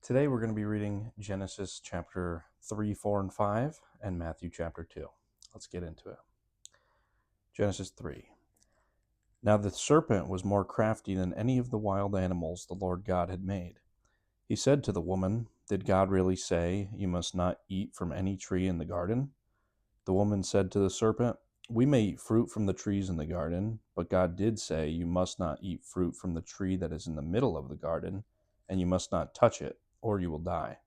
Today we're going to be reading Genesis chapter 3, 4, and 5, and Matthew chapter 2. Let's get into it. Genesis 3. Now the serpent was more crafty than any of the wild animals the Lord God had made. He said to the woman, "Did God really say, 'You must not eat from any tree in the garden'?" The woman said to the serpent, "We may eat fruit from the trees in the garden, but God did say, 'You must not eat fruit from the tree that is in the middle of the garden, and you must not touch it, or you will die.'"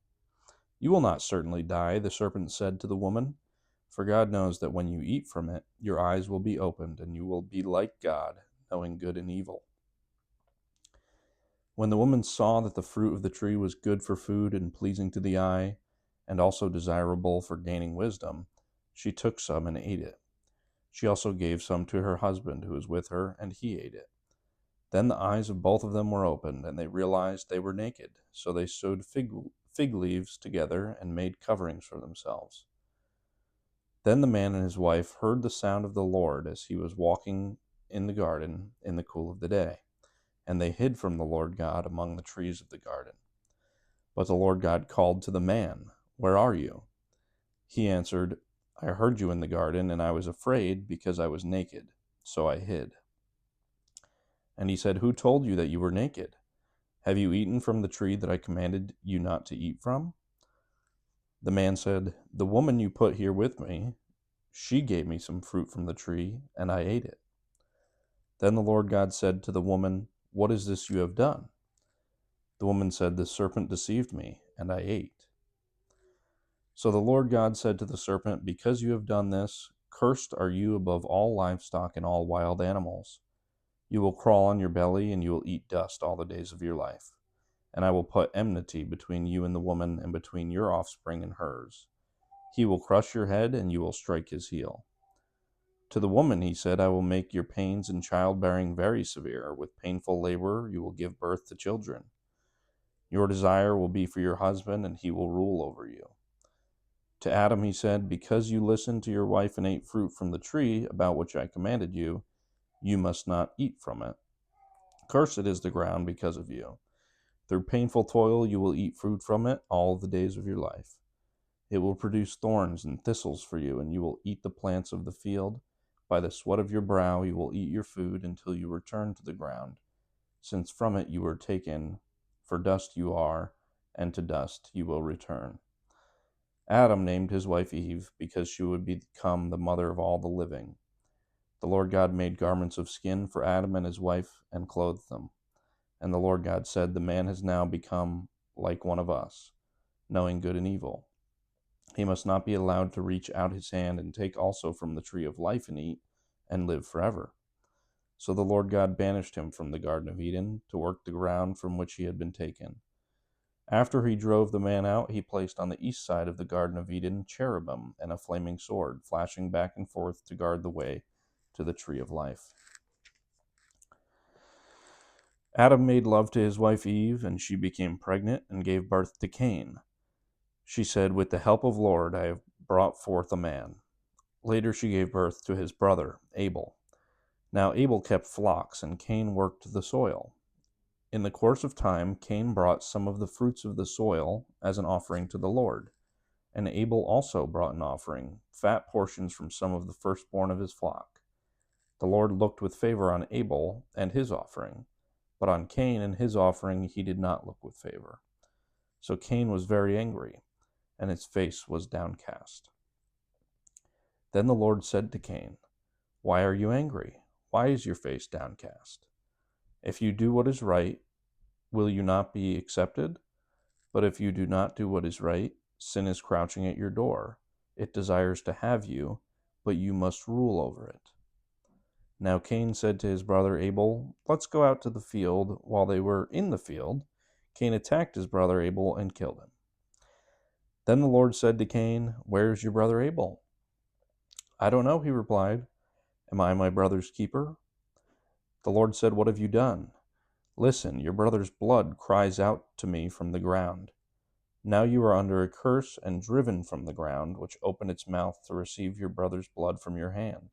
"You will not certainly die," the serpent said to the woman, "for God knows that when you eat from it, your eyes will be opened, and you will be like God, knowing good and evil." When the woman saw that the fruit of the tree was good for food and pleasing to the eye, and also desirable for gaining wisdom, she took some and ate it. She also gave some to her husband who was with her, and he ate it. Then the eyes of both of them were opened, and they realized they were naked. So they sewed fig leaves together and made coverings for themselves. Then the man and his wife heard the sound of the Lord as he was walking in the garden in the cool of the day, and they hid from the Lord God among the trees of the garden. But the Lord God called to the man, "Where are you?" He answered, "I heard you in the garden, and I was afraid because I was naked, so I hid." And he said, "Who told you that you were naked? Have you eaten from the tree that I commanded you not to eat from?" The man said, "The woman you put here with me, she gave me some fruit from the tree, and I ate it." Then the Lord God said to the woman, "What is this you have done?" The woman said, "The serpent deceived me, and I ate." So the Lord God said to the serpent, "Because you have done this, cursed are you above all livestock and all wild animals. You will crawl on your belly, and you will eat dust all the days of your life. And I will put enmity between you and the woman, and between your offspring and hers. He will crush your head, and you will strike his heel." To the woman he said, "I will make your pains in childbearing very severe. With painful labor you will give birth to children. Your desire will be for your husband, and he will rule over you." To Adam he said, "Because you listened to your wife and ate fruit from the tree about which I commanded you, you must not eat from it. Cursed is the ground because of you. Through painful toil you will eat fruit from it all the days of your life. It will produce thorns and thistles for you, and you will eat the plants of the field. By the sweat of your brow you will eat your food until you return to the ground, since from it you were taken, for dust you are, and to dust you will return." Adam named his wife Eve, because she would become the mother of all the living. The Lord God made garments of skin for Adam and his wife and clothed them. And the Lord God said, "The man has now become like one of us, knowing good and evil. He must not be allowed to reach out his hand and take also from the tree of life and eat, and live forever." So the Lord God banished him from the Garden of Eden to work the ground from which he had been taken. After he drove the man out, he placed on the east side of the Garden of Eden cherubim and a flaming sword, flashing back and forth to guard the way to the tree of life. Adam made love to his wife Eve, and she became pregnant and gave birth to Cain. She said, "With the help of Lord, I have brought forth a man." Later she gave birth to his brother, Abel. Now Abel kept flocks, and Cain worked the soil. In the course of time, Cain brought some of the fruits of the soil as an offering to the Lord. And Abel also brought an offering, fat portions from some of the firstborn of his flock. The Lord looked with favor on Abel and his offering, but on Cain and his offering he did not look with favor. So Cain was very angry, and his face was downcast. Then the Lord said to Cain, "Why are you angry? Why is your face downcast? If you do what is right, will you not be accepted? But if you do not do what is right, sin is crouching at your door. It desires to have you, but you must rule over it." Now Cain said to his brother Abel, "Let's go out to the field." While they were in the field, Cain attacked his brother Abel and killed him. Then the Lord said to Cain, "Where is your brother Abel?" "I don't know," he replied. "Am I my brother's keeper?" The Lord said, "What have you done?" "Listen, your brother's blood cries out to me from the ground. Now you are under a curse and driven from the ground, which opened its mouth to receive your brother's blood from your hand.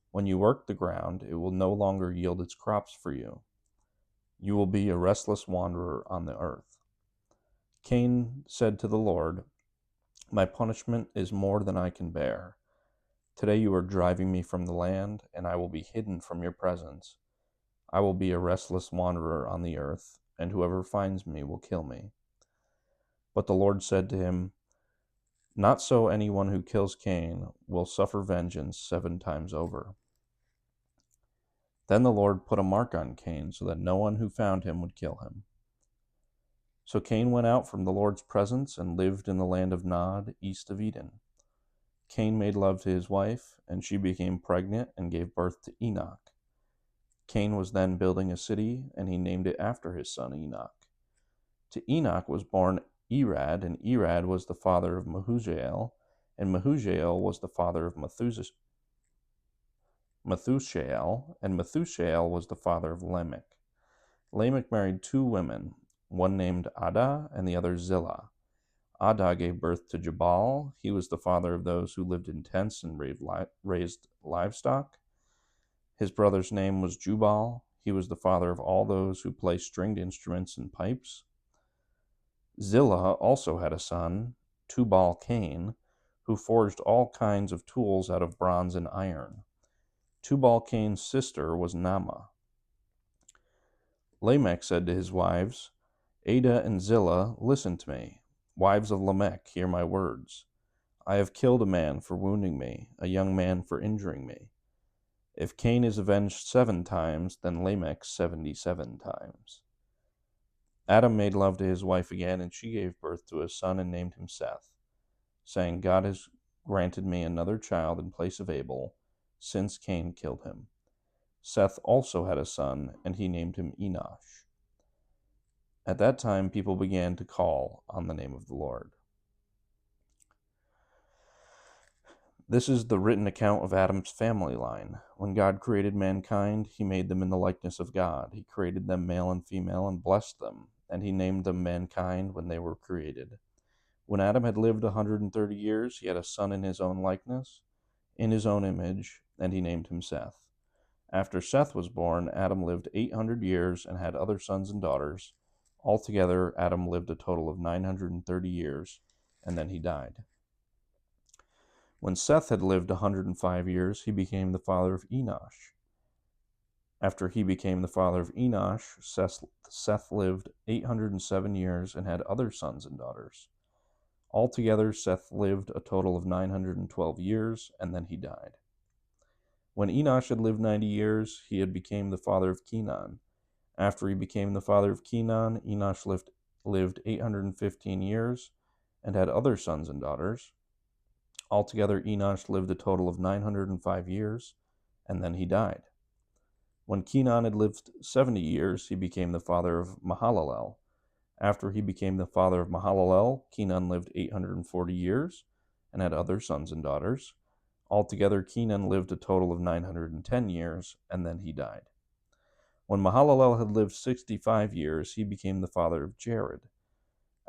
When you work the ground, it will no longer yield its crops for you. You will be a restless wanderer on the earth." Cain said to the Lord, "My punishment is more than I can bear. Today you are driving me from the land, and I will be hidden from your presence. I will be a restless wanderer on the earth, and whoever finds me will kill me." But the Lord said to him, "Not so anyone who kills Cain will suffer vengeance 7 times over." Then the Lord put a mark on Cain so that no one who found him would kill him. So Cain went out from the Lord's presence and lived in the land of Nod, east of Eden. Cain made love to his wife, and she became pregnant and gave birth to Enoch. Cain was then building a city, and he named it after his son Enoch. To Enoch was born Irad, and Irad was the father of Mehujael, and Mehujael was the father of Methushael, and Methushael was the father of Lamech. Lamech married 2 women, one named Adah and the other Zillah. Adah gave birth to Jabal. He was the father of those who lived in tents and raised livestock. His brother's name was Jubal. He was the father of all those who play stringed instruments and pipes. Zillah also had a son, Tubal-Cain, who forged all kinds of tools out of bronze and iron. Tubal-Cain's sister was Naamah. Lamech said to his wives, "Adah and Zillah, listen to me. Wives of Lamech, hear my words. I have killed a man for wounding me, a young man for injuring me. If Cain is avenged 7 times, then Lamech 77 times." Adam made love to his wife again, and she gave birth to a son and named him Seth, saying, "God has granted me another child in place of Abel, since Cain killed him." Seth also had a son, and he named him Enosh. At that time, people began to call on the name of the Lord. This is the written account of Adam's family line. When God created mankind, he made them in the likeness of God. He created them male and female and blessed them, and he named them mankind when they were created. When Adam had lived 130 years, he had a son in his own likeness, in his own image, and he named him Seth. After Seth was born, Adam lived 800 years and had other sons and daughters. Altogether, Adam lived a total of 930 years, and then he died. When Seth had lived 105 years, he became the father of Enosh. After he became the father of Enosh, Seth lived 807 years and had other sons and daughters. Altogether, Seth lived a total of 912 years, and then he died. When Enosh had lived 90 years, he had became the father of Kenan. After he became the father of Kenan, Enosh lived 815 years and had other sons and daughters. Altogether, Enosh lived a total of 905 years, and then he died. When Kenan had lived 70 years, he became the father of Mahalalel. After he became the father of Mahalalel, Kenan lived 840 years and had other sons and daughters. Altogether, Kenan lived a total of 910 years, and then he died. When Mahalalel had lived 65 years, he became the father of Jared.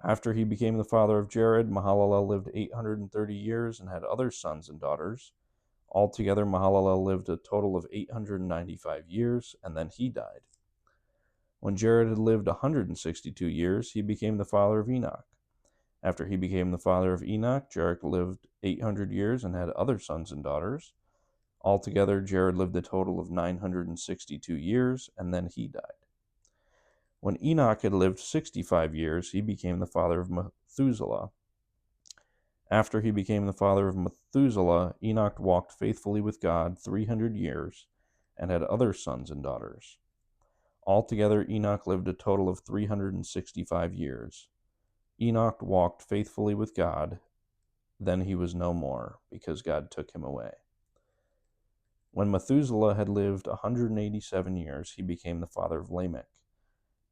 After he became the father of Jared, Mahalalel lived 830 years and had other sons and daughters. Altogether, Mahalalel lived a total of 895 years, and then he died. When Jared had lived 162 years, he became the father of Enoch. After he became the father of Enoch, Jared lived 800 years and had other sons and daughters. Altogether, Jared lived a total of 962 years, and then he died. When Enoch had lived 65 years, he became the father of Methuselah. After he became the father of Methuselah, Enoch walked faithfully with God 300 years and had other sons and daughters. Altogether, Enoch lived a total of 365 years. Enoch walked faithfully with God. Then he was no more, because God took him away. When Methuselah had lived 187 years, he became the father of Lamech.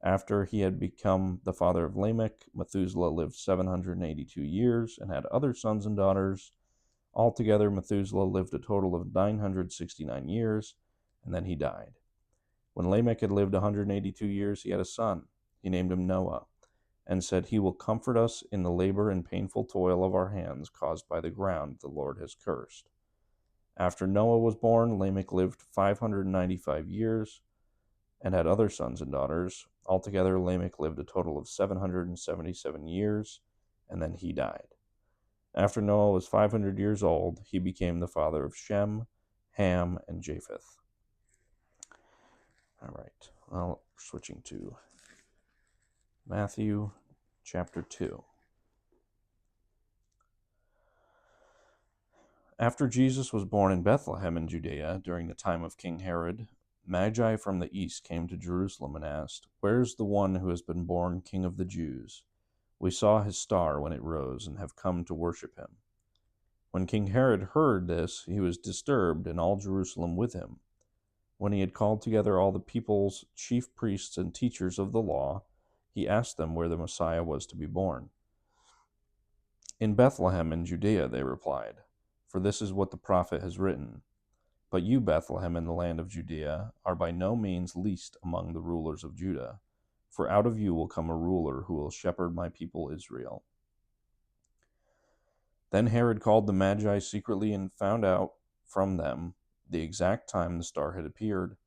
After he had become the father of Lamech, Methuselah lived 782 years and had other sons and daughters. Altogether, Methuselah lived a total of 969 years, and then he died. When Lamech had lived 182 years, he had a son. He named him Noah, and said, "He will comfort us in the labor and painful toil of our hands caused by the ground the Lord has cursed." After Noah was born, Lamech lived 595 years and had other sons and daughters. Altogether, Lamech lived a total of 777 years, and then he died. After Noah was 500 years old, he became the father of Shem, Ham, and Japheth. All right, well, switching to Matthew chapter 2. After Jesus was born in Bethlehem in Judea during the time of King Herod, Magi from the east came to Jerusalem and asked, "Where's the one who has been born King of the Jews? We saw his star when it rose and have come to worship him." When King Herod heard this, he was disturbed, and all Jerusalem with him. When he had called together all the people's chief priests and teachers of the law, he asked them where the Messiah was to be born. "In Bethlehem in Judea," they replied, "for this is what the prophet has written. But you, Bethlehem, in the land of Judea, are by no means least among the rulers of Judah, for out of you will come a ruler who will shepherd my people Israel." Then Herod called the Magi secretly and found out from them the exact time the star had appeared.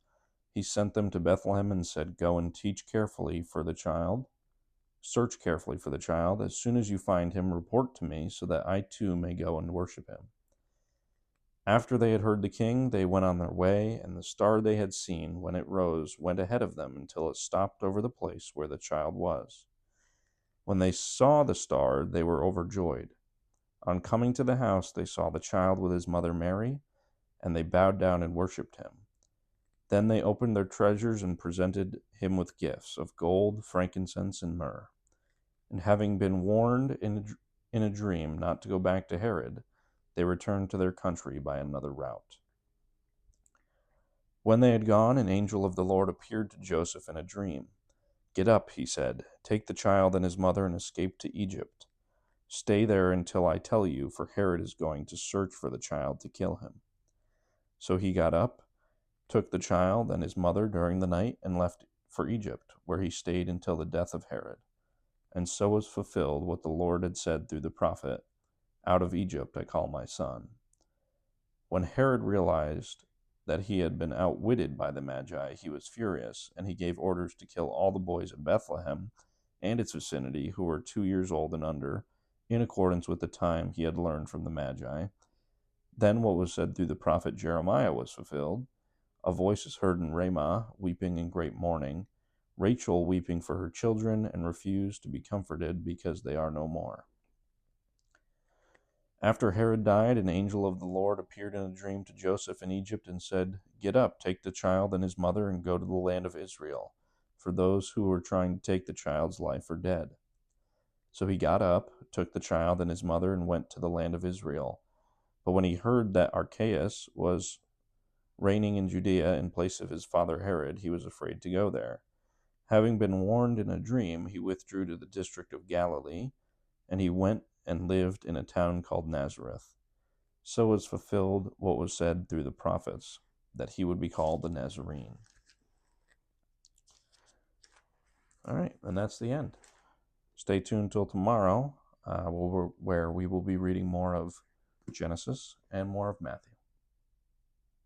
He sent them to Bethlehem and said, "Go and search carefully for the child. As soon as you find him, report to me, so that I too may go and worship him." After they had heard the king, they went on their way, and the star they had seen when it rose went ahead of them until it stopped over the place where the child was. When they saw the star, they were overjoyed. On coming to the house, they saw the child with his mother Mary, and they bowed down and worshipped him. Then they opened their treasures and presented him with gifts of gold, frankincense, and myrrh. And having been warned in a dream not to go back to Herod, they returned to their country by another route. When they had gone, an angel of the Lord appeared to Joseph in a dream. "Get up," he said, "take the child and his mother and escape to Egypt. Stay there until I tell you, for Herod is going to search for the child to kill him." So he got up, took the child and his mother during the night, and left for Egypt, where he stayed until the death of Herod. And so was fulfilled what the Lord had said through the prophet, "Out of Egypt I call my son." When Herod realized that he had been outwitted by the Magi, he was furious, and he gave orders to kill all the boys in Bethlehem and its vicinity who were 2 years old and under, in accordance with the time he had learned from the Magi. Then what was said through the prophet Jeremiah was fulfilled. "A voice is heard in Ramah, weeping in great mourning, Rachel weeping for her children, and refused to be comforted because they are no more." After Herod died, an angel of the Lord appeared in a dream to Joseph in Egypt and said, "Get up, take the child and his mother, and go to the land of Israel, for those who were trying to take the child's life are dead." So he got up, took the child and his mother, and went to the land of Israel. But when he heard that Archelaus was reigning in Judea in place of his father Herod, he was afraid to go there. Having been warned in a dream, he withdrew to the district of Galilee, and he went and lived in a town called Nazareth. So was fulfilled what was said through the prophets, that he would be called the Nazarene. All right, and that's the end. Stay tuned till tomorrow, where we will be reading more of Genesis and more of Matthew.